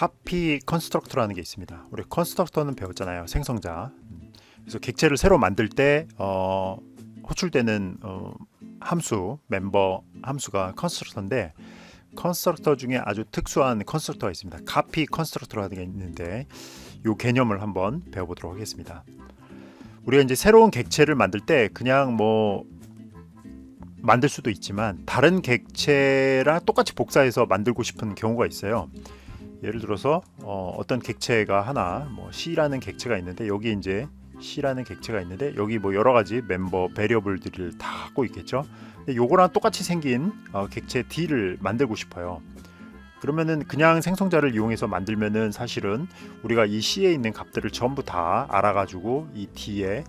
카피 컨스트럭터라는 게 있습니다. 우리 컨스트럭터는 배웠잖아요. 생성자. 그래서 객체를 새로 만들 때 호출되는 함수, 멤버 함수가 컨스트럭터인데, 컨스트럭터 중에 아주 특수한 컨스트럭터가 있습니다. 카피 컨스트럭터라는 게 있는데 이 개념을 한번 배워보도록 하겠습니다. 우리가 이제 새로운 객체를 만들 때 그냥 뭐 만들 수도 있지만 다른 객체랑 똑같이 복사해서 만들고 싶은 경우가 있어요. 예를 들어서 어떤 객체가 하나, 뭐 C라는 객체가 있는데, 여기 이제 C라는 객체가 있는데 여기 뭐 여러 가지 멤버 베리어블들을 다 갖고 있겠죠. 근데 요거랑 똑같이 생긴 객체 D를 만들고 싶어요. 그러면은 그냥 생성자를 이용해서 만들면은 사실은 우리가 이 C에 있는 값들을 전부 다 알아가지고 이 D에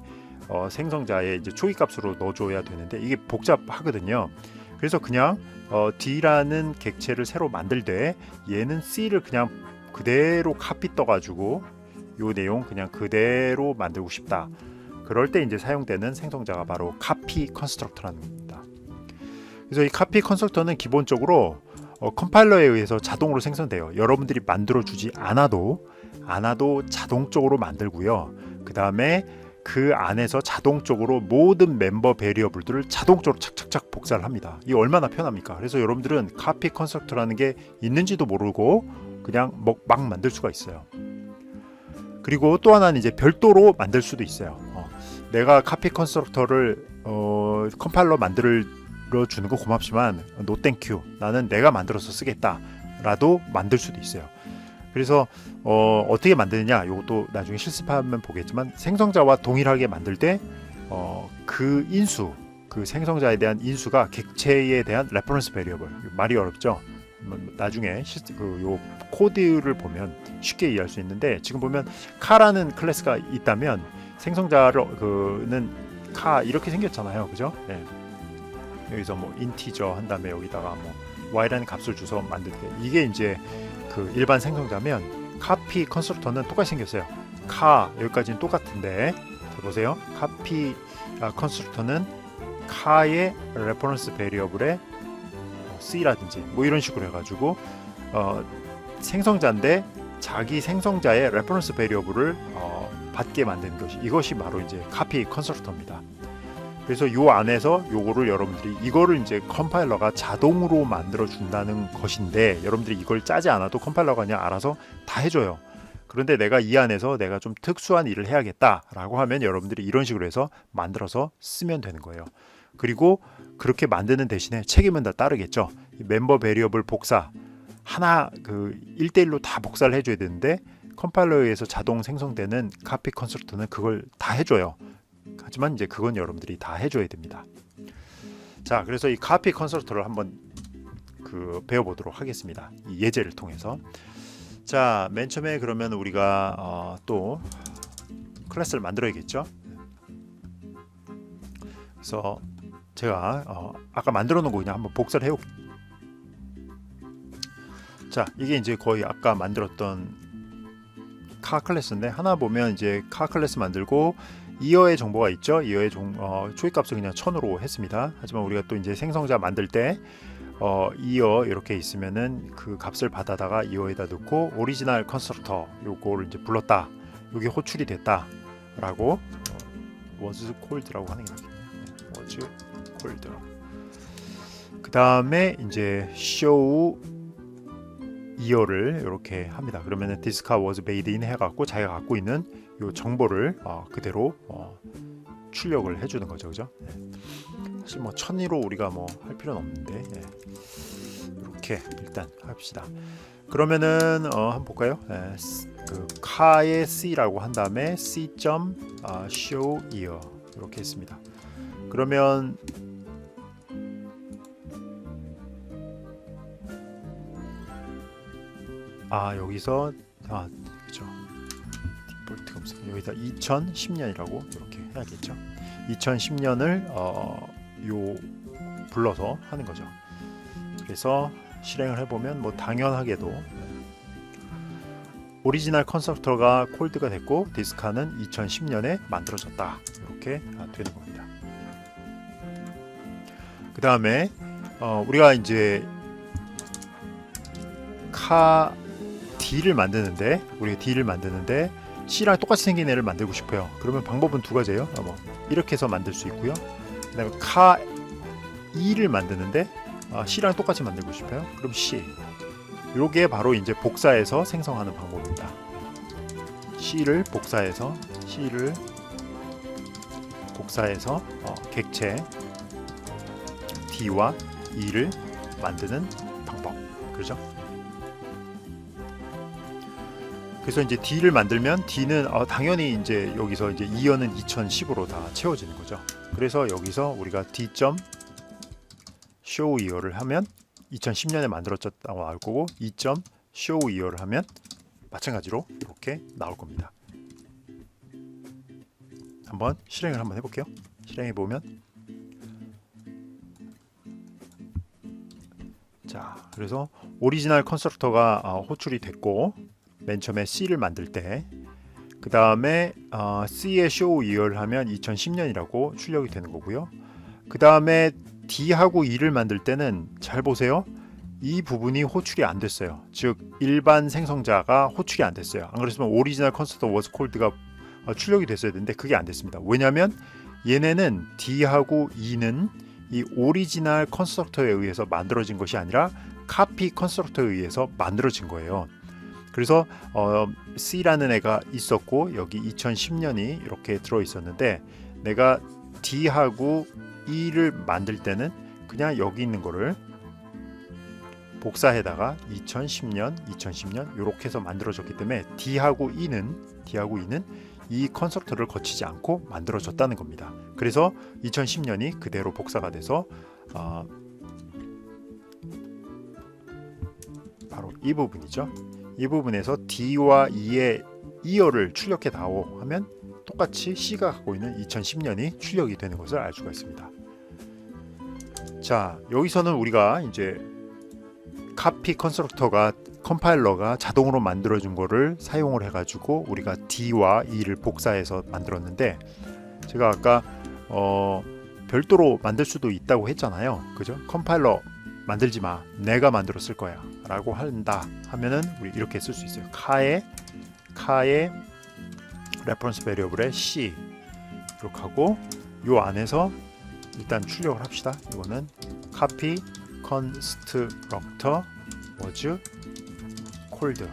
생성자의 이제 초기값으로 넣어줘야 되는데 이게 복잡하거든요. 그래서 그냥 D라는 객체를 새로 만들 때 얘는 C를 그냥 그대로 카피 떠가지고 요 내용 그냥 그대로 만들고 싶다. 그럴 때 이제 사용되는 생성자가 바로 카피 컨스트럭터라는 겁니다. 그래서 이 카피 컨스트럭터는 기본적으로 컴파일러에 의해서 자동으로 생성돼요. 여러분들이 만들어주지 않아도 자동적으로 만들고요. 그 다음에 그 안에서 자동적으로 모든 멤버 베리어블들을 자동적으로 착착착 복사를 합니다. 이게 얼마나 편합니까? 그래서 여러분들은 카피 컨스트럭터라는 게 있는지도 모르고 그냥 막 만들 수가 있어요. 그리고 또 하나는 이제 별도로 만들 수도 있어요. 내가 카피 컨스트럭터를 컴파일러 만들어 주는 거 고맙지만 노 땡큐, 나는 내가 만들어서 쓰겠다 라도 만들 수도 있어요. 그래서 어떻게 만드느냐, 이것도 나중에 실습하면 보겠지만, 생성자와 동일하게 만들 때 그 인수, 그 생성자에 대한 인수가 객체에 대한 레퍼런스 베리어블, 말이 어렵죠. 나중에 요 코드를 보면 쉽게 이해할 수 있는데, 지금 보면 카라는 클래스가 있다면 생성자는 카 이렇게 생겼잖아요, 그죠? 네. 여기서 뭐 인티저 한 다음에 여기다가 뭐 y라는 값을 줘서 만들게, 이게 이제 그 일반 생성자면, 카피 컨스트럭터는 똑같이 생겼어요. 카 여기까지는 똑같은데, 보세요. 카피 컨스트럭터는 카의 레퍼런스 베리어블에 C라든지 뭐 이런 식으로 해가지고 생성자인데 자기 생성자의 레퍼런스 베리어블을 받게 만드는 것이, 이것이 바로 이제 카피 컨스트럭터입니다. 그래서 요 안에서 요거를 여러분들이 이거를 이제 컴파일러가 자동으로 만들어 준다는 것인데, 여러분들이 이걸 짜지 않아도 컴파일러가 그냥 알아서 다 해줘요. 그런데 내가 이 안에서 내가 좀 특수한 일을 해야겠다라고 하면 여러분들이 이런 식으로 해서 만들어서 쓰면 되는 거예요. 그리고 그렇게 만드는 대신에 책임은 다 따르겠죠. 멤버 베리어블 복사 하나 그 1대1로 다 복사를 해줘야 되는데, 컴파일러에 의해서 자동 생성되는 카피 컨스트럭터는 그걸 다 해줘요. 하지만 이제 그건 여러분들이 다 해줘야 됩니다. 자, 그래서 이 카피 컨스트럭터를 한번 배워보도록 하겠습니다. 이 예제를 통해서. 자, 맨 처음에 그러면 우리가 또 클래스를 만들어야겠죠. 그래서 제가 아까 만들어 놓은 거 그냥 한번 복사를 해올게요. 자, 이게 이제 거의 아까 만들었던 카 클래스인데, 하나 보면 이제 카 클래스 만들고 이어의 정보가 있죠. 이어의 초기값을 그냥 1000으로 했습니다. 하지만 우리가 또 이제 생성자 만들 때 이어 이렇게 있으면은 그 값을 받아다가 이어에다 넣고 오리지널 컨스트럭터 요거를 이제 불렀다, 요게 호출이 됐다라고 was called라고 하는 게 낫겠네요. was called. 그 다음에 이제 show 이어를 이렇게 합니다. 그러면은 this car was made in 해갖고 자기가 갖고 있는 요 정보를 그대로 출력을 해주는 거죠, 그죠? 네. 사실 뭐 1000으로 우리가 뭐 할 필요는 없는데, 네. 이렇게 일단 합시다. 그러면은 한번 볼까요? 네. 그 카의 C라고 한 다음에 C.show year 이렇게 했습니다. 그러면 여기서 그렇죠. 디폴트가 없어요. 여기다 2010년이라고 이렇게 해야겠죠. 2010년을 요 불러서 하는 거죠. 그래서 실행을 해보면 뭐 당연하게도 오리지널 컨스트럭터가 콜드가 됐고 디스카는 2010년에 만들어졌다, 이렇게 되는 겁니다. 그 다음에 우리가 이제 D를 만드는데 우리가 D를 만드는데 C랑 똑같이 생긴 애를 만들고 싶어요. 그러면 방법은 두 가지예요. 이렇게 해서 만들 수 있고요. 그다음에 카 E를 만드는데 C랑 똑같이 만들고 싶어요. 그럼 C. 요게 바로 이제 복사해서 생성하는 방법입니다. C를 복사해서 객체 D와 E를 만드는 방법. 그렇죠? 그래서 이제 D를 만들면 D는 당연히 이제 여기서 이제 이어는 2010으로 다 채워지는 거죠. 그래서 여기서 우리가 D. show year를 하면 2010년에 만들어졌다고 나올 거고 2. show year를 하면 마찬가지로 이렇게 나올 겁니다. 한번 실행을 한번 해볼게요. 실행해 보면 자, 그래서 오리지널 컨스트럭터가 호출이 됐고 맨 처음에 C를 만들 때 그 다음에 C의 show year를 하면 2010년이라고 출력이 되는 거고요. 그 다음에 D하고 E를 만들 때는 잘 보세요. 이 부분이 호출이 안 됐어요. 즉 일반 생성자가 호출이 안 됐어요. 안 그랬으면 오리지널 컨스트럭터 was called가 출력이 됐어야 되는데 그게 안 됐습니다. 왜냐하면 얘네는 D하고 E는 이 오리지널 컨스트럭터에 의해서 만들어진 것이 아니라 카피 컨스트럭터에 의해서 만들어진 거예요. 그래서 C라는 애가 있었고 여기 2010년이 이렇게 들어 있었는데 내가 D하고 E를 만들 때는 그냥 여기 있는 거를 복사해다가 2010년 이렇게 해서 만들어졌기 때문에 D하고 E는 이 컨스트럭터를 거치지 않고 만들어졌다는 겁니다. 그래서 2010년이 그대로 복사가 돼서 바로 이 부분이죠. 이 부분에서 D와 E의 이어를 출력해 다오 하면 똑같이 C가 갖고 있는 2010년이 출력이 되는 것을 알 수가 있습니다. 자, 여기서는 우리가 이제 카피 컨스트럭터가 컴파일러가 자동으로 만들어준 거를 사용을 해가지고 우리가 D와 E를 복사해서 만들었는데 제가 아까 별도로 만들 수도 있다고 했잖아요. 그죠? 컴파일러 만들지 마. 내가 만들었을 거야. 라고 한다 하면은 우리 이렇게 쓸 수 있어요. 카의 레퍼런스 베리어블에 C 이렇게 하고 요 안에서 일단 출력을 합시다. 이거는 copy constructor was called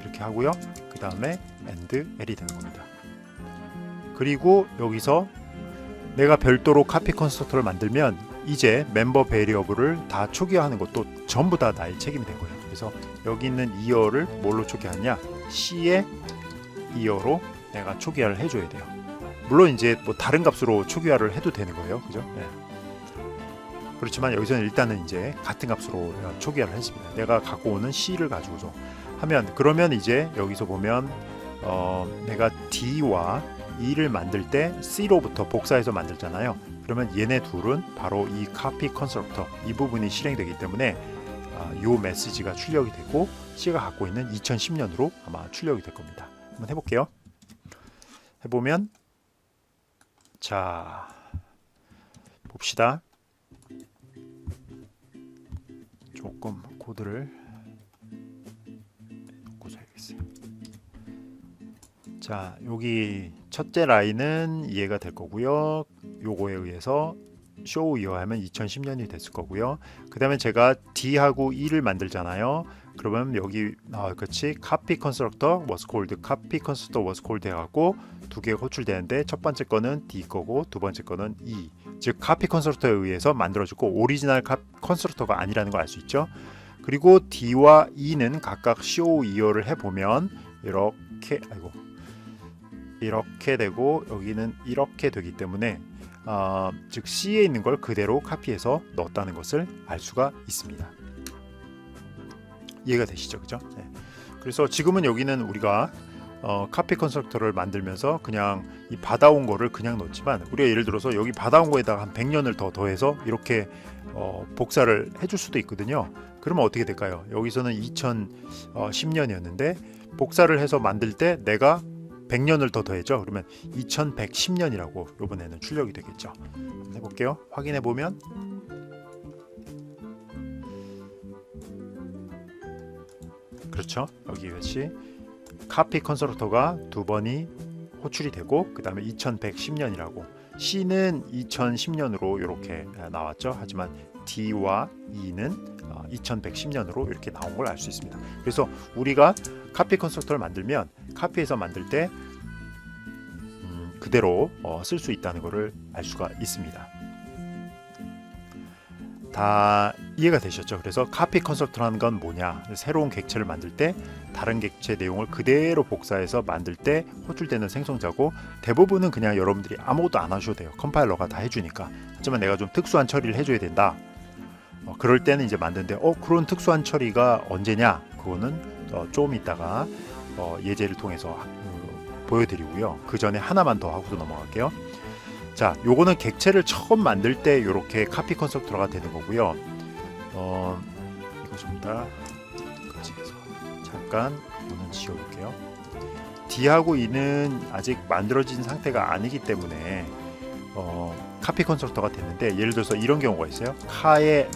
이렇게 하고요. 그 다음에 and L이 되는 겁니다. 그리고 여기서 내가 별도로 카피 컨스트럭터를 만들면 이제 멤버 베리어블을 다 초기화하는 것도 전부 다 나의 책임이 된 거예요. 그래서 여기 있는 이어를 뭘로 초기화하냐? C의 이어로 내가 초기화를 해줘야 돼요. 물론 이제 뭐 다른 값으로 초기화를 해도 되는 거예요. 그죠? 네. 그렇지만 여기서는 일단은 이제 같은 값으로 초기화를 했습니다. 내가 갖고 오는 C를 가지고서 하면 그러면 이제 여기서 보면 내가 D와 E를 만들 때 C로부터 복사해서 만들잖아요. 그러면 얘네 둘은 바로 이 카피 컨스트럭터 이 부분이 실행되기 때문에 요 메시지가 출력이 되고 C가 갖고 있는 2010년으로 아마 출력이 될 겁니다. 한번 해볼게요. 해보면 자 봅시다. 조금 코드를 고쳐야겠어요. 자, 여기 첫째 라인은 이해가 될 거고요. 요거에 의해서 show year 하면 2010년이 됐을 거고요. 그 다음에 제가 D하고 E를 만들잖아요. 그러면 여기 그렇지 copy constructor was called copy constructor was called 해갖고 두 개가 호출되는데 첫 번째 거는 D 거고 두 번째 거는 E 즉 copy constructor에 의해서 만들어졌고 오리지널 컨스트럭터가 아니라는 걸 알 수 있죠. 그리고 D와 E는 각각 show year를 해보면 이렇게 되고 여기는 이렇게 되기 때문에 즉 C에 있는 걸 그대로 카피해서 넣었다는 것을 알 수가 있습니다. 이해가 되시죠? 그죠? 네. 그래서 지금은 여기는 우리가 카피 컨스트럭터를 만들면서 그냥 이 받아온 거를 그냥 넣지만 우리가 예를 들어서 여기 받아온 거에다가 한 100년을 더 더해서 이렇게 복사를 해줄 수도 있거든요. 그러면 어떻게 될까요? 여기서는 2010년이었는데 복사를 해서 만들 때 내가 100년을 더 더했죠. 그러면 2110년이라고 이번에는 출력이 되겠죠. 해볼게요. 확인해 보면 그렇죠. 여기 같이 카피 컨스트럭터가 두 번이 호출이 되고 그 다음에 2110년이라고 C는 2010년으로 이렇게 나왔죠. 하지만 D와 E는 2110년으로 이렇게 나온 걸 알 수 있습니다. 그래서 우리가 카피 컨스트럭터를 만들면 카피에서 만들 때 그대로 쓸 수 있다는 것을 알 수가 있습니다. 다 이해가 되셨죠? 그래서 카피 컨스트럭터라는 건 뭐냐? 새로운 객체를 만들 때 다른 객체 내용을 그대로 복사해서 만들 때 호출되는 생성자고, 대부분은 그냥 여러분들이 아무것도 안 하셔도 돼요. 컴파일러가 다 해주니까. 하지만 내가 좀 특수한 처리를 해줘야 된다. 그럴 때는 이제 만드는데 그런 특수한 처리가 언제냐? 그거는 좀 이따가 예제를 통해서 보여드리고요. 그 전에 하나만 더 하고도 넘어갈게요. 자, 요거는 객체를 처음 만들 때 이렇게 카피 컨스트럭터가 되는 거고요. 이거 좀 더 잠깐 이거는 지워볼게요. D하고 E는 아직 만들어진 상태가 아니기 때문에 카피 컨스트럭터가 됐는데, 예를 들어서 이런 경우가 있어요. 카의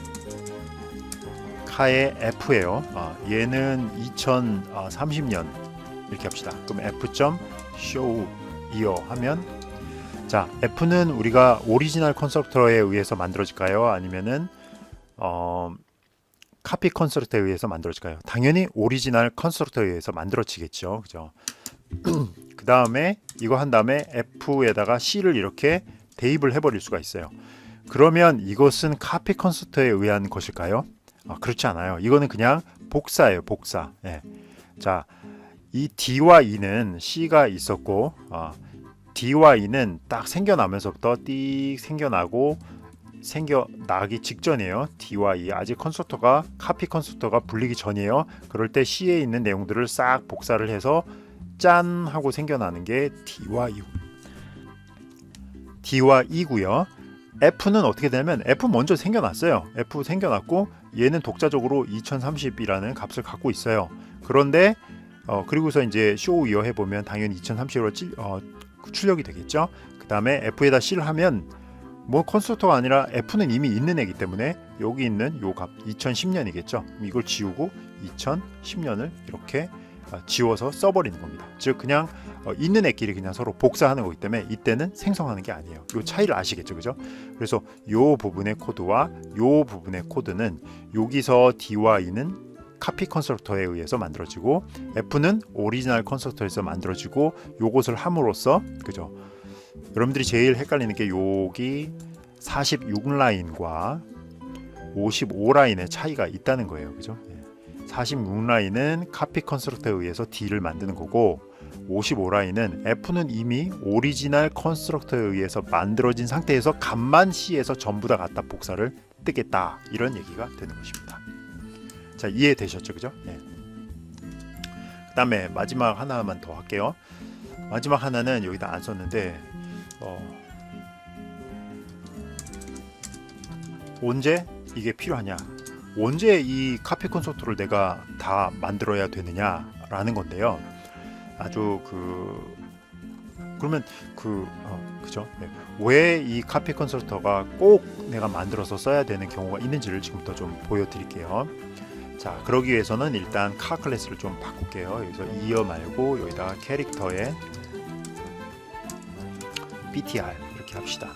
F예요. 얘는 2030년 이렇게 합시다. 그럼 F.show year 하면, 자, F는 우리가 오리지널 컨스트럭터에 의해서 만들어질까요? 아니면은 카피 컨스트럭터에 의해서 만들어질까요? 당연히 오리지널 컨스트럭터에 의해서 만들어지겠죠. 그죠? 그 다음에 이거 한 다음에 F에다가 C를 이렇게 대입을 해버릴 수가 있어요. 그러면 이것은 카피 컨스트럭터에 의한 것일까요? 그렇지 않아요. 이거는 그냥 복사예요. 복사. 예. 자, 이 D와 E는 C가 있었고 D와 E는 딱 생겨나면서부터 띡 생겨나기 직전이에요. D와 E 아직 컨스트럭터가 카피 컨스트럭터가 불리기 전이에요. 그럴 때 C에 있는 내용들을 싹 복사를 해서 짠 하고 생겨나는 게 D와 E고요. F는 어떻게 되냐면 F 먼저 생겨났어요. F 생겨났고 얘는 독자적으로 2030이라는 값을 갖고 있어요. 그런데 그리고서 이제 show year 해보면 당연히 2030으로 출력이 되겠죠. 그 다음에 F에다 C를 하면 뭐 컨스트럭터가 아니라 F는 이미 있는 애기 때문에 여기 있는 요 값 2010년이겠죠. 이걸 지우고 2010년을 이렇게 지워서 써버리는 겁니다. 즉 그냥 있는 애끼리 그냥 서로 복사하는 거기 때문에 이때는 생성하는 게 아니에요. 요 차이를 아시겠죠, 그죠? 그래서 요 부분의 코드와 요 부분의 코드는 여기서 D와 E는 카피 컨스트럭터에 의해서 만들어지고 F는 오리지널 컨스트럭터에서 만들어지고, 요것을 함으로써, 그죠? 여러분들이 제일 헷갈리는 게 여기 46라인과 55라인의 차이가 있다는 거예요, 그죠? 46라인은 카피 컨스트럭터에 의해서 D를 만드는 거고, 55라인은 F는 이미 오리지널 컨스트럭터에 의해서 만들어진 상태에서 값만 C에서 전부 다 갖다 복사를 뜨겠다, 이런 얘기가 되는 것입니다. 자, 이해되셨죠, 그죠? 네. 그 다음에 마지막 하나만 더 할게요. 마지막 하나는 여기다 안 썼는데 언제 이게 필요하냐, 언제 이 카피 컨스트럭터를 내가 다 만들어야 되느냐라는 건데요. 아주 그러면 그죠? 네. 왜 이 카피 컨스트럭터가 꼭 내가 만들어서 써야 되는 경우가 있는지를 지금부터 좀 보여드릴게요. 자, 그러기 위해서는 일단 카 클래스를 좀 바꿀게요. 여기서 이어 말고 여기다가 캐릭터에 ptr 이렇게 합시다.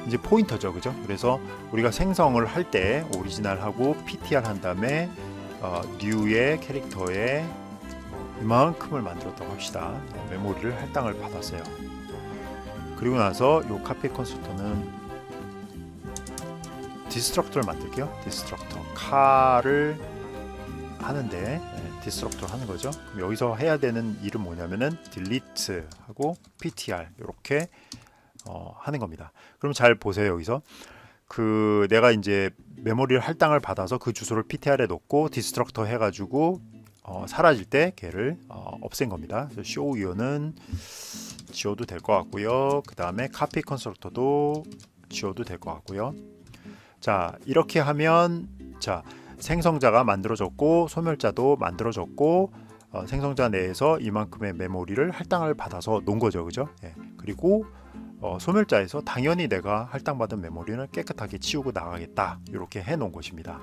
이제 포인터죠, 그죠? 그래서 우리가 생성을 할 때 오리지널하고 ptr 한 다음에 new의 캐릭터에 이만큼을 만들었다고 합시다. 메모리를 할당을 받았어요. 그리고 나서 요 카피 컨스트럭터는 디스트럭터를 만들게요. 디스트럭터 카를 하는데 디스트럭터 하는 거죠. 그럼 여기서 해야 되는 일은 뭐냐면은 delete 하고 ptr 이렇게 하는 겁니다. 그럼 잘 보세요. 여기서 내가 이제 메모리를 할당을 받아서 그 주소를 ptr에 넣고 디스트럭터 해가지고 사라질 때 걔를 없앤 겁니다. show year는 지워도 될 것 같고요. 그 다음에 카피 컨스트럭터도 지워도 될 것 같고요. 자, 이렇게 하면 자, 생성자가 만들어졌고 소멸자도 만들어졌고 생성자 내에서 이만큼의 메모리를 할당을 받아서 놓은 거죠, 그죠? 예. 그리고 소멸자에서 당연히 내가 할당받은 메모리는 깨끗하게 치우고 나가겠다, 이렇게 해 놓은 것입니다.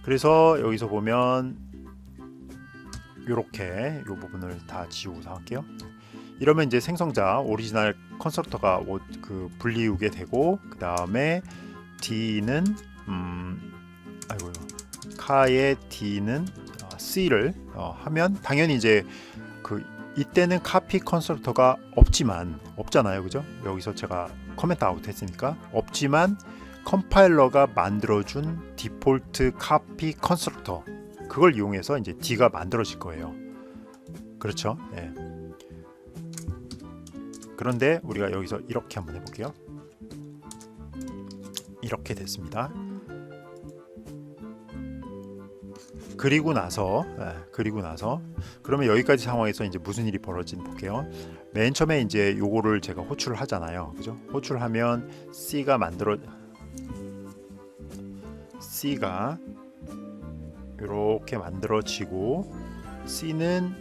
그래서 여기서 보면 요렇게 요 부분을 다 지우고서 할게요. 이러면 이제 생성자 오리지널 컨스트럭터가 그 분리우게 되고, 그 다음에 D는 아이고요, 카의 D는 C를 하면 당연히 이제 그 이때는 카피 컨스트럭터가 없잖아요, 그죠? 여기서 제가 커멘트 아웃 했으니까 없지만 컴파일러가 만들어준 디폴트 카피 컨스트럭터, 그걸 이용해서 이제 D가 만들어질 거예요. 그렇죠? 네. 그런데 우리가 여기서 이렇게 한번 해볼게요. 이렇게 됐습니다. 그리고 나서 그러면 여기까지 상황에서 이제 무슨 일이 벌어지는지 볼게요. 맨 처음에 이제 요거를 제가 호출을 하잖아요, 그죠? 호출하면 C가 이렇게 만들어지고, C는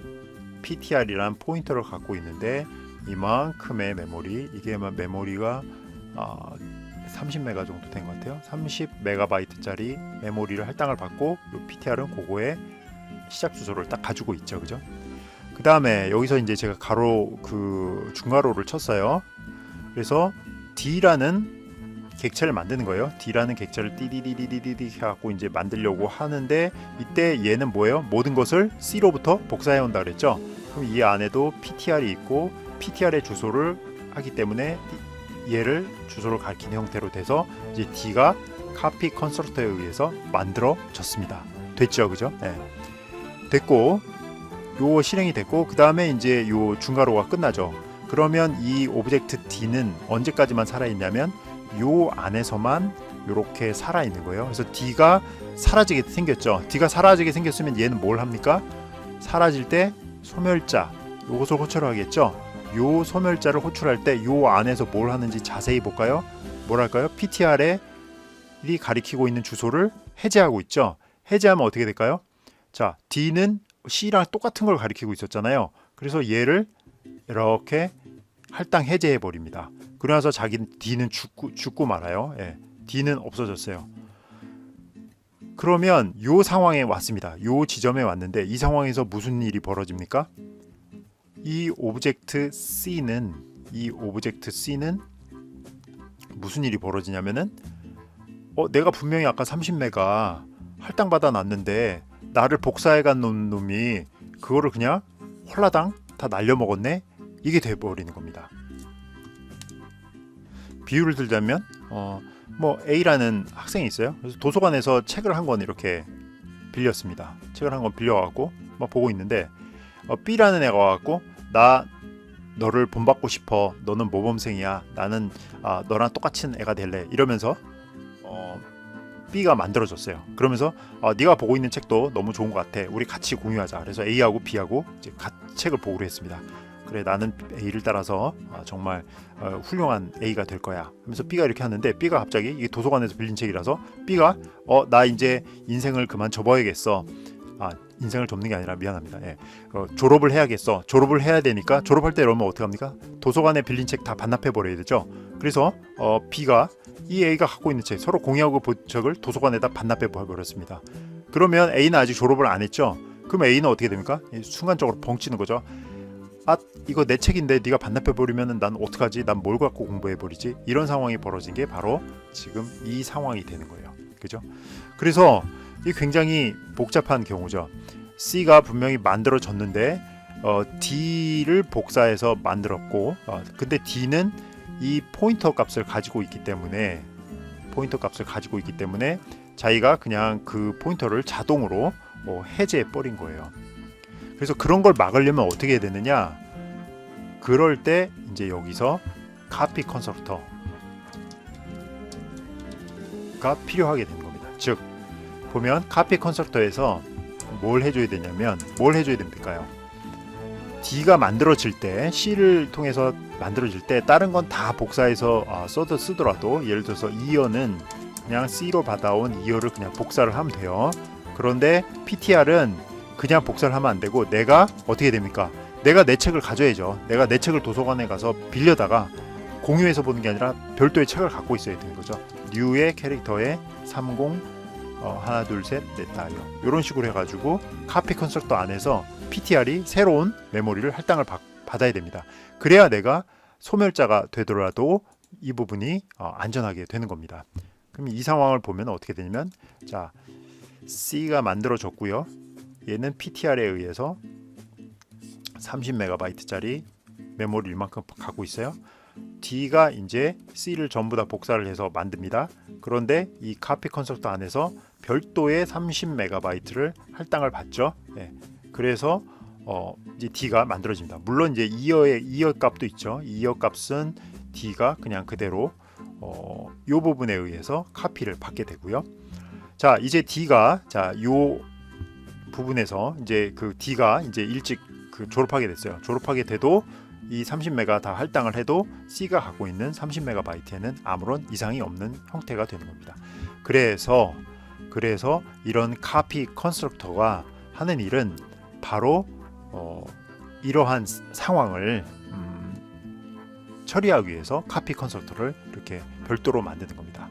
PTR이란 포인터를 갖고 있는데 이만큼의 메모리, 이게 메모리가 30메가 정도 된 것 같아요. 30MB짜리 메모리를 할당을 받고, 이 PTR은 그거에 시작 주소를 딱 가지고 있죠, 그죠? 그 다음에 여기서 이제 제가 가로 중괄호를 쳤어요. 그래서 D라는 객체를 만드는 거예요. D라는 객체를 띠디디디디디 해갖고 이제 만들려고 하는데, 이때 얘는 뭐예요? 모든 것을 C로부터 복사해 온다 그랬죠. 그럼 이 안에도 PTR이 있고, PTR의 주소를 하기 때문에 얘를 주소를 가리키는 형태로 돼서 이제 D가 카피 컨스트럭터에 의해서 만들어졌습니다. 됐죠, 그죠? 네. 됐고, 요 실행이 됐고, 그 다음에 이제 요 중괄호가 끝나죠. 그러면 이 오브젝트 D는 언제까지만 살아있냐면 요 안에서만 이렇게 살아있는 거예요. 그래서 D가 사라지게 생겼죠. D가 사라지게 생겼으면 얘는 뭘 합니까? 사라질 때 소멸자, 요것을 호출하겠죠. 요 소멸자를 호출할 때 요 안에서 뭘 하는지 자세히 볼까요? 뭐랄까요? PTR이 가리키고 있는 주소를 해제하고 있죠. 해제하면 어떻게 될까요? 자, D는 C랑 똑같은 걸 가리키고 있었잖아요. 그래서 얘를 이렇게 할당 해제해 버립니다. 그러면서 자기 D는 죽고 말아요. 예, D는 없어졌어요. 그러면 요 상황에 왔습니다. 요 지점에 왔는데 이 상황에서 무슨 일이 벌어집니까? 이 오브젝트 C는 무슨 일이 벌어지냐면은 내가 분명히 아까 30메가 할당 받아 놨는데 나를 복사해 간 놈이 그거를 그냥 홀라당 다 날려 먹었네. 이게 돼 버리는 겁니다. 비유를 들자면 뭐 A라는 학생이 있어요. 그래서 도서관에서 책을 한 권 이렇게 빌렸습니다. 책을 한 권 빌려갖고 막 보고 있는데 B라는 애가 와갖고 나 너를 본받고 싶어. 너는 모범생이야. 나는 너랑 똑같은 애가 될래. 이러면서 B가 만들어졌어요. 그러면서 네가 보고 있는 책도 너무 좋은 것 같아. 우리 같이 공유하자. 그래서 A하고 B하고 이제 책을 보기로 했습니다. 그래, 나는 A를 따라서 정말 훌륭한 A가 될 거야 하면서 B가 이렇게 하는데, B가 갑자기 이게 도서관에서 빌린 책이라서 B가 나 이제 인생을 그만 접어야겠어. 인생을 접는 게 아니라 미안합니다. 예. 졸업을 해야겠어. 졸업을 해야 되니까 졸업할 때 이러면 어떡합니까? 도서관에 빌린 책 다 반납해 버려야 되죠. 그래서 B가 이 A가 갖고 있는 책, 서로 공유하고 본 책을 도서관에다 반납해 버렸습니다. 그러면 A는 아직 졸업을 안 했죠. 그럼 A는 어떻게 됩니까? 순간적으로 벙치는 거죠. 이거 내 책인데 네가 반납해 버리면 난 어떡하지? 난 뭘 갖고 공부해 버리지? 이런 상황이 벌어진 게 바로 지금 이 상황이 되는 거예요. 그죠? 그래서 이게 굉장히 복잡한 경우죠. C가 분명히 만들어졌는데 D를 복사해서 만들었고, 근데 D는 이 포인터 값을 가지고 있기 때문에 자기가 그냥 그 포인터를 자동으로 해제해 버린 거예요. 그래서 그런 걸 막으려면 어떻게 해야 되느냐? 그럴 때 이제 여기서 카피 컨스트럭터가 필요하게 되는 겁니다. 즉 보면 카피 컨스트럭터에서 뭘 해줘야 되냐면, 뭘 해줘야 됩니까요? D가 만들어질 때, C를 통해서 만들어질 때 다른 건 다 복사해서 쓰더라도, 예를 들어서 이어는 그냥 C로 받아온 이어를 그냥 복사를 하면 돼요. 그런데 PTR은 그냥 복사를 하면 안 되고, 내가 어떻게 됩니까? 내가 내 책을 가져야죠. 내가 내 책을 도서관에 가서 빌려다가 공유해서 보는 게 아니라 별도의 책을 갖고 있어야 되는 거죠. New의 캐릭터에 30 하나 둘 셋 넷다 이런 식으로 해가지고 카피 컨스트럭터 안에서 PTR이 새로운 메모리를 할당을 받아야 됩니다. 그래야 내가 소멸자가 되더라도 이 부분이 안전하게 되는 겁니다. 그럼 이 상황을 보면 어떻게 되냐면, 자, C가 만들어졌고요. 얘는 PTR에 의해서 30MB짜리 메모리 이만큼 갖고 있어요. D가 이제 C를 전부 다 복사를 해서 만듭니다. 그런데 이 카피 컨스트럭터 안에서 별도의 30MB를 할당을 받죠. 네. 그래서 이제 D가 만들어집니다. 물론 이제 2여 값도 있죠. 2여 값은 D가 그냥 그대로 이 부분에 의해서 카피를 받게 되고요. 자, 이제 D가 요 부분에서 이제 그 D가 이제 일찍 졸업하게 됐어요. 졸업하게 돼도 이 30메가 다 할당을 해도 C가 갖고 있는 30MB에는 아무런 이상이 없는 형태가 되는 겁니다. 그래서 이런 카피 컨스트럭터가 하는 일은 바로 이러한 상황을 처리하기 위해서 카피 컨스트럭터를 이렇게 별도로 만드는 겁니다.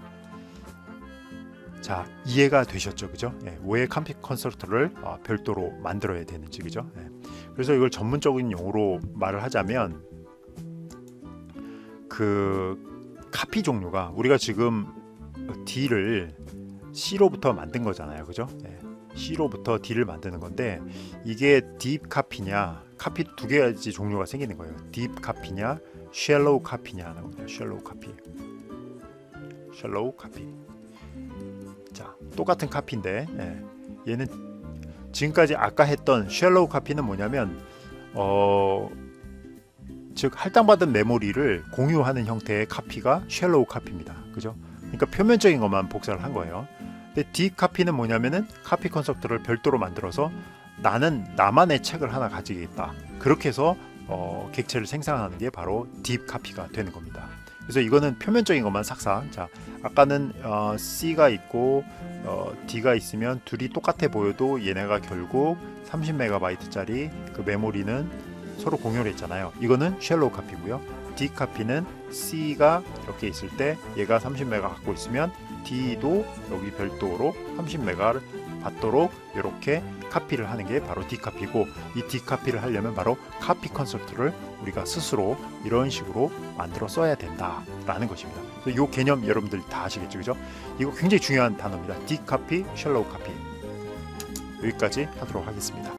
자, 이해가 되셨죠, 그죠? 네, 왜 카피 컨스트럭터를 별도로 만들어야 되는지, 그죠? 네. 그래서 이걸 전문적인 용어로 말을 하자면, 그 카피 종류가 우리가 지금 D를 C로부터 만든 거잖아요, 그죠? 네. C로부터 D를 만드는 건데, 이게 딥 카피냐, 카피 두 가지 종류가 생기는 거예요. 딥 카피냐, 샬로우 카피냐 하는 겁니다. 샬로우 카피. 자, 똑같은 카피인데, 얘는 지금까지 아까 했던 샬로우 카피는 뭐냐면, 즉 할당받은 메모리를 공유하는 형태의 카피가 샬로우 카피입니다. 그죠? 그러니까 표면적인 것만 복사를 한 거예요. 근데 딥 카피는 뭐냐면은 카피 컨스트럭터를 별도로 만들어서 나는 나만의 책을 하나 가지겠다. 그렇게 해서 객체를 생산하는 게 바로 딥 카피가 되는 겁니다. 그래서 이거는 표면적인 것만 싹싹. 자, 아까는 C가 있고 D가 있으면 둘이 똑같아 보여도 얘네가 결국 30MB짜리 그 메모리는 서로 공유를 했잖아요. 이거는 샬로우 카피고요. D 카피는 C가 이렇게 있을 때 얘가 30MB 갖고 있으면 D도 여기 별도로 30MB를 받도록 이렇게 카피를 하는 게 바로 D 카피고, 이 D 카피를 하려면 바로 카피 컨스트럭터를 우리가 스스로 이런 식으로 만들어 써야 된다라는 것입니다. 이 개념 여러분들 다 아시겠죠, 그죠? 이거 굉장히 중요한 단어입니다. D 카피, 샬로우 카피. 여기까지 하도록 하겠습니다.